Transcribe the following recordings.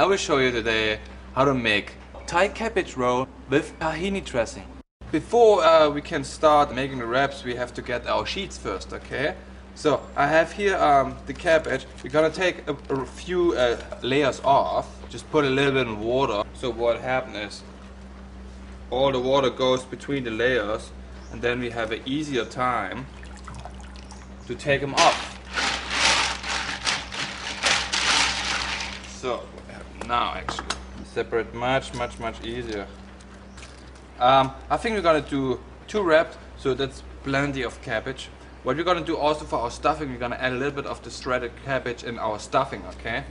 I will show you today how to make Thai cabbage roll with tahini dressing. Before we can start making the wraps, we have to get our sheets first, okay? So I have here the cabbage. We're gonna take a few layers off. Just put a little bit in water. So what happens is all the water goes between the layers, and then we have an easier time to take them off. So now actually separate much easier. I think we're gonna do 2 wraps, so that's plenty of cabbage. What we're gonna do also for our stuffing, we're gonna add a little bit of the shredded cabbage in our stuffing, okay?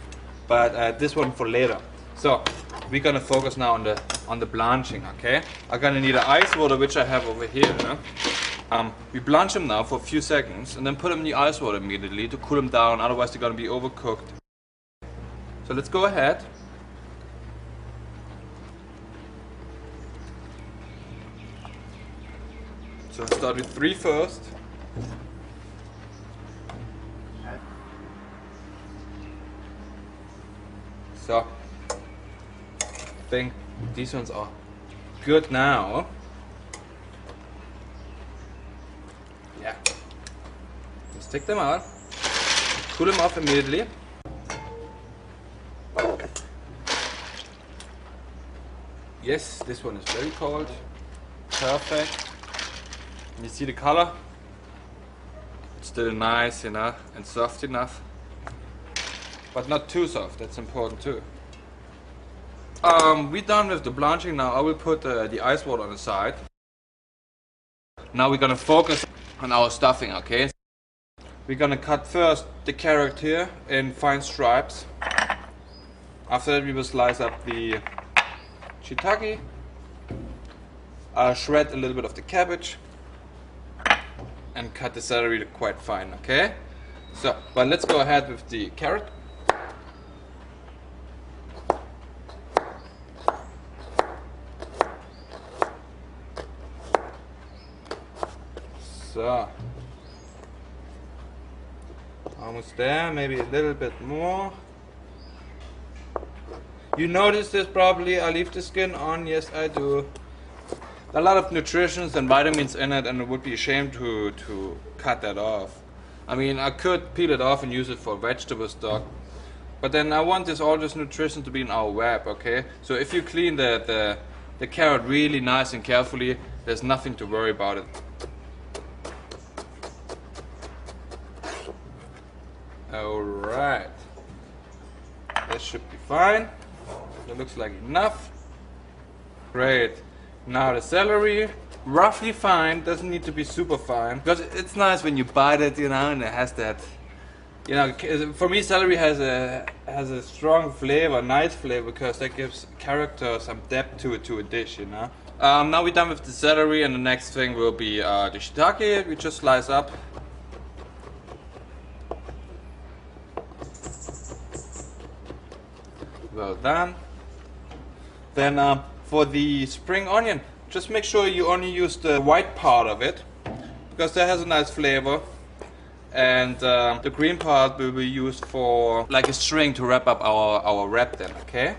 But this one for later. So we're gonna focus now on the blanching, okay? I'm gonna need an ice water, which I have over here. We blanch them now for a few seconds and then put them in the ice water immediately to cool them down, otherwise they're gonna be overcooked. So let's go ahead. So I'll start with 3 first. So I think these ones are good now. Yeah. Let's take them out. Cool them off immediately. Yes, this one is very cold. Perfect. You see the color? It's still nice, you know, and soft enough. But not too soft, that's important too. We're done with the blanching now. I will put the ice water on the side. Now we're gonna focus on our stuffing, okay? We're gonna cut first the carrot here in fine stripes. After that we will slice up the shiitake. Shred a little bit of the cabbage. And cut the celery quite fine, okay? So, but let's go ahead with the carrot. So, almost there, maybe a little bit more. You notice this probably, I leave the skin on, yes I do. A lot of nutrition and vitamins in it, and it would be a shame to cut that off. I mean, I could peel it off and use it for vegetable stock, but then I want all this nutrition to be in our wrap, okay? So if you clean the carrot really nice and carefully, there's nothing to worry about it. Alright, that should be fine. That looks like enough. Great. Now the celery, roughly fine, doesn't need to be super fine. Because it's nice when you bite it, you know, and it has that, you know, for me celery has a strong flavor, nice flavor, because that gives character, some depth to a dish, you know. Now we're done with the celery, and the next thing will be the shiitake. We just slice up. Well done. Then for the spring onion, just make sure you only use the white part of it, because that has a nice flavor, and the green part will be used for like a string to wrap up our wrap then, okay?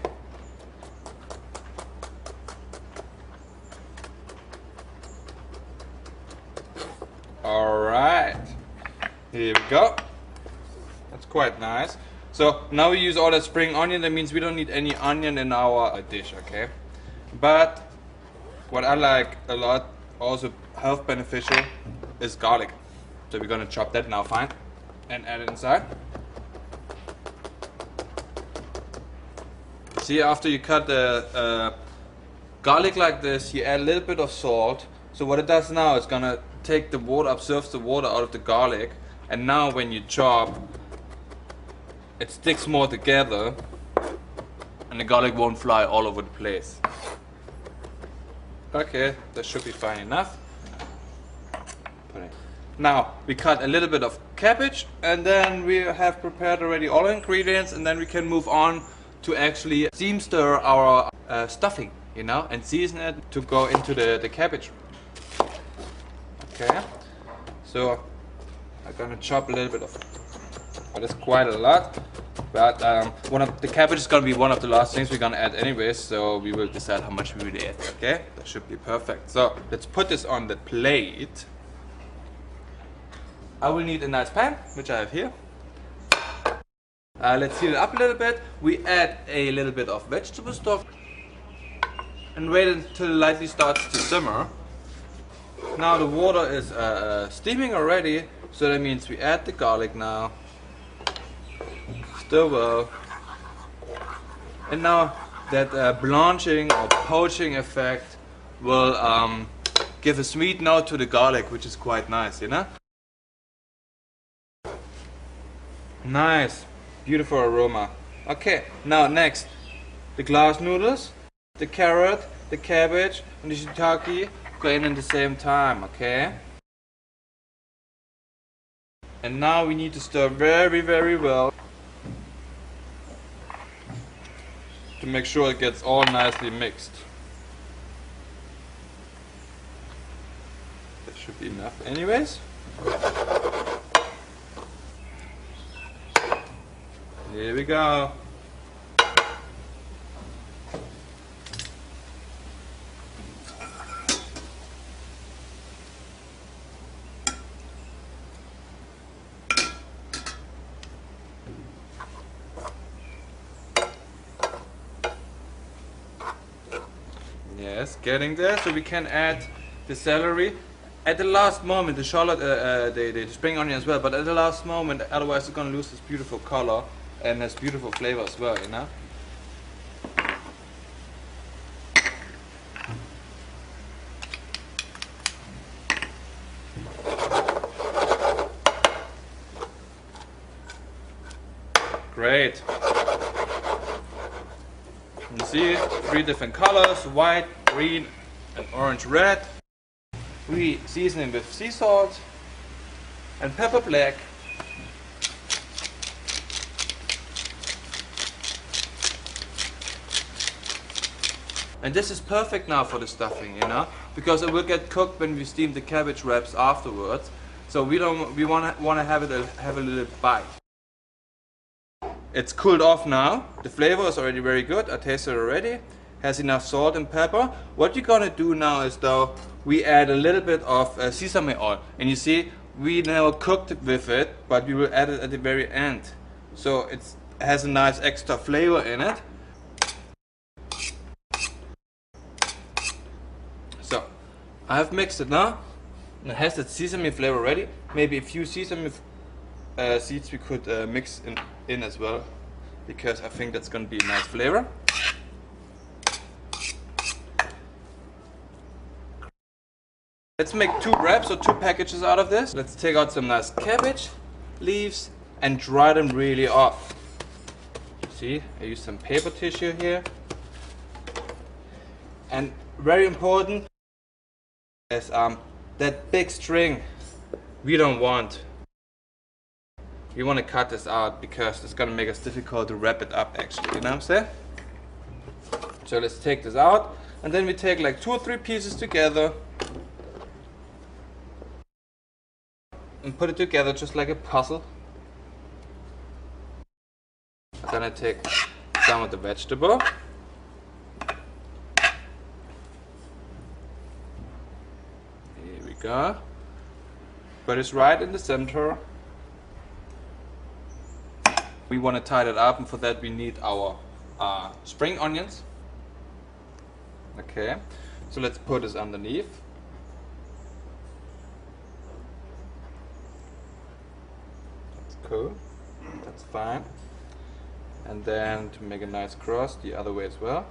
Alright, here we go. That's quite nice. So now we use all that spring onion. That means we don't need any onion in our dish, okay? But what I like a lot, also health beneficial, is garlic. So we're gonna chop that now fine and add it inside. See, after you cut the garlic like this, you add a little bit of salt. So what it does now is gonna take the water, absorbs the water out of the garlic, and now when you chop, it sticks more together and the garlic won't fly all over the place. Okay, that should be fine enough. Now we cut a little bit of cabbage, and then we have prepared already all ingredients, and then we can move on to actually steam stir our stuffing, you know, and season it to go into the cabbage. Okay, so I'm gonna chop a little bit of, well, that's quite a lot, But the cabbage is gonna be one of the last things we're gonna add anyways, so we will decide how much we really add. Okay, that should be perfect. So let's put this on the plate. I will need a nice pan, which I have here. Let's heat it up a little bit. We add a little bit of vegetable stock and wait until it lightly starts to simmer. Now the water is steaming already, so that means we add the garlic now. Stir well. And now that blanching or poaching effect will give a sweet note to the garlic, which is quite nice, you know? Nice, beautiful aroma. Okay, now next, the glass noodles, the carrot, the cabbage, and the shiitake go in at the same time, okay? And now we need to stir very, very well to make sure it gets all nicely mixed. That should be enough anyways. Here we go. Yes, getting there. So we can add the celery at the last moment, the shallot, the spring onion as well, but at the last moment, otherwise it's going to lose this beautiful color and has beautiful flavor as well, you know? Great. You see 3 different colors: white, green, and orange red. We season it with sea salt and pepper black. And this is perfect now for the stuffing, you know, because it will get cooked when we steam the cabbage wraps afterwards. So we want to have a little bite. It's cooled off now. The flavor is already very good. I tasted it already. Has enough salt and pepper. What you're gonna do now is though we add a little bit of sesame oil, and you see we never cooked it with it, but we will add it at the very end. So it has a nice extra flavor in it. So I have mixed it now. And it has that sesame flavor already. Maybe a few sesame seeds we could mix in as well, because I think that's going to be a nice flavor. Let's make 2 wraps or 2 packages out of this. Let's take out some nice cabbage leaves and dry them really off. See, I use some paper tissue here. And very important is that big string we don't want. We want to cut this out because it's going to make us difficult to wrap it up actually, you know what I'm saying? So let's take this out, and then we take like 2 or 3 pieces together and put it together just like a puzzle. I'm gonna take some of the vegetable. Here we go. Put it right in the center. We want to tie that up, and for that we need our spring onions. Okay, so let's put this underneath. That's cool, that's fine. And then to make a nice cross the other way as well.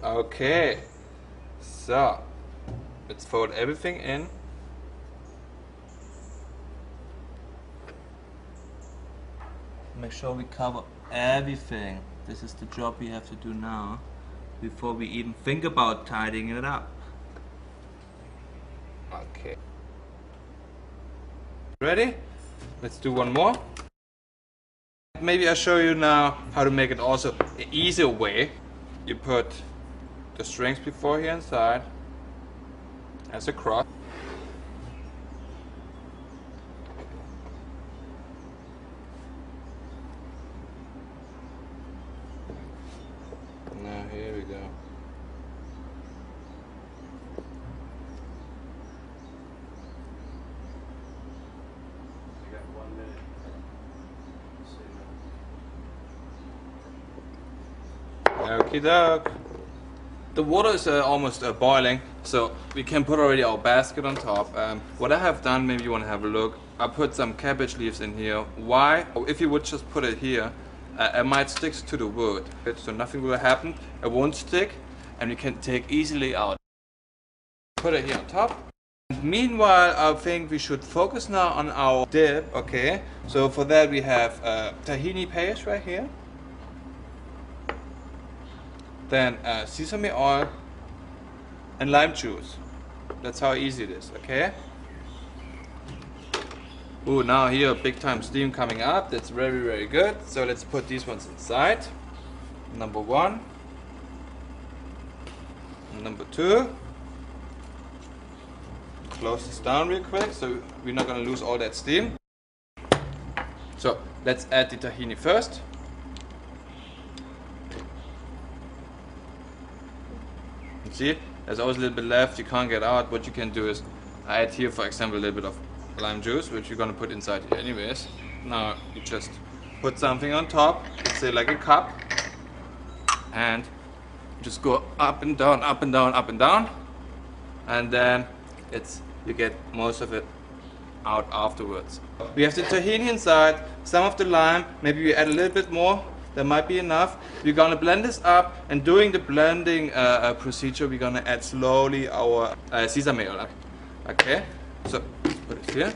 Okay, so let's fold everything in. Make sure we cover everything. This is the job we have to do now before we even think about tidying it up. Okay. Ready? Let's do one more. Maybe I'll show you now how to make it also an easier way. You put the strings before here inside as a cross. Here we go. Okie doke. The water is almost boiling, so we can put already our basket on top. What I have done, maybe you want to have a look, I put some cabbage leaves in here. Why? If you would just put it here, it might stick to the wood. So nothing will happen, it won't stick, and we can take easily out. Put it here on top. Meanwhile, I think we should focus now on our dip, okay? So for that we have tahini paste right here. Then sesame oil and lime juice. That's how easy it is, okay? Ooh, now here big time steam coming up. That's very, very good. So let's put these ones inside. Number 1. Number 2. Close this down real quick so we're not gonna lose all that steam. So let's add the tahini first. See, there's always a little bit left, you can't get out. What you can do is add here, for example, a little bit of lime juice, which you're gonna put inside here anyways. Now you just put something on top, say like a cup, and just go up and down, up and down, up and down, and then you get most of it out afterwards. We have the tahini inside, some of the lime, maybe we add a little bit more. That might be enough. We're gonna blend this up, and during the blending procedure, we're gonna add slowly our sesame oil. Okay, so let's put it here.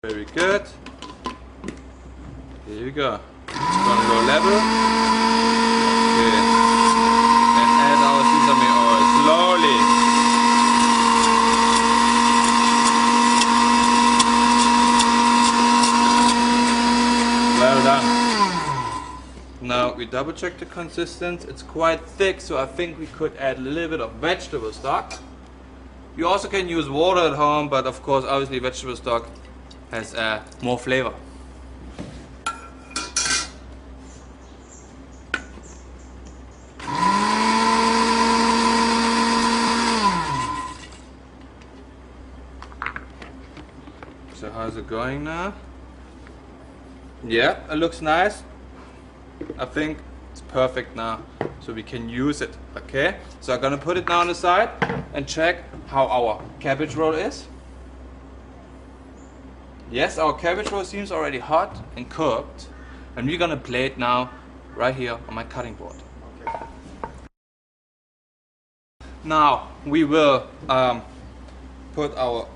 Very good. Here we go. It's on low level. Okay, and add our sesame oil slowly. Well done. Now we double check the consistency. It's quite thick, so I think we could add a little bit of vegetable stock. You also can use water at home, but of course obviously vegetable stock has more flavor. So how's it going now? Yeah, it looks nice. I think it's perfect now, so we can use it, okay? So I'm gonna put it now on the side and check how our cabbage roll is. Yes, our cabbage roll seems already hot and cooked, and we're gonna plate now right here on my cutting board. Okay. Now we will put our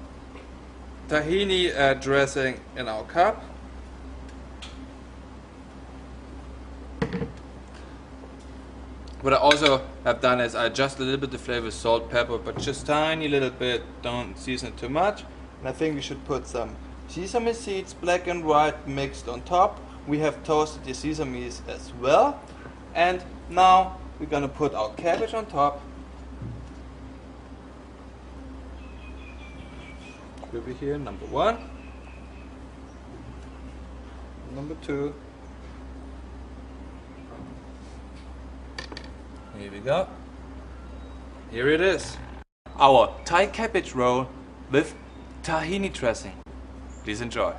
tahini dressing in our cup. What I also have done is I adjust a little bit the flavor, salt, pepper, but just tiny little bit, don't season it too much. And I think we should put some sesame seeds, black and white, mixed on top. We have toasted the sesames as well. And now we're gonna put our cabbage on top. Over here, number 1. Number 2. Here we go. Here it is. Our Thai cabbage roll with tahini dressing. Please enjoy.